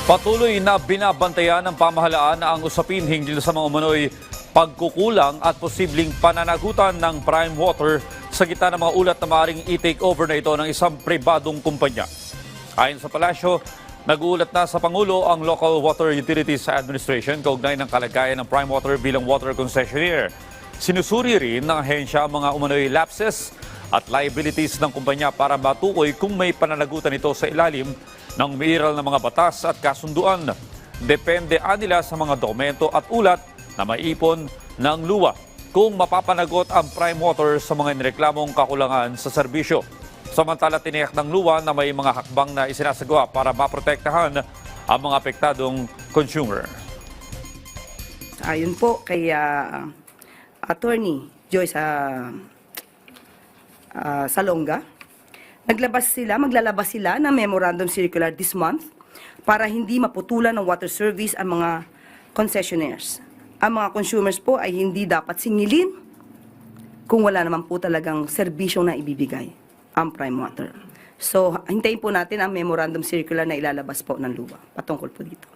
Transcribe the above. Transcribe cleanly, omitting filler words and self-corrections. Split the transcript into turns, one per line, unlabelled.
Patuloy na binabantayan ng pamahalaan ang usapin hinggil sa mga umano'y pagkukulang at posibleng pananagutan ng prime water sa gitna ng mga ulat na maaaring i-take over na ito ng isang pribadong kumpanya. Ayon sa palasyo, nag-uulat na sa Pangulo ang Local Water Utilities Administration kaugnay ng kalagayan ng prime water bilang water concessionaire. Sinusuri rin ng ahensya ang mga umano'y lapses at liabilities ng kumpanya para matukoy kung may pananagutan ito sa ilalim ng umiiral ng mga batas at kasunduan. Depende nila sa mga dokumento at ulat na maiipon ng luwa kung mapapanagot ang prime water sa mga nireklamong kakulangan sa serbisyo. Samantala, tiniyak ng luwa na may mga hakbang na isinasagawa para maprotektahan ang mga apektadong consumer.
Ayon po kay Attorney Joyce Salonga, maglalabas sila ng memorandum circular this month para hindi maputulan ng water service ang mga concessionaires. Ang mga consumers po ay hindi dapat singilin kung wala naman po talagang serbisyong na ibibigay ang prime water. So, hintayin po natin ang memorandum circular na ilalabas po ng luwa patungkol po dito.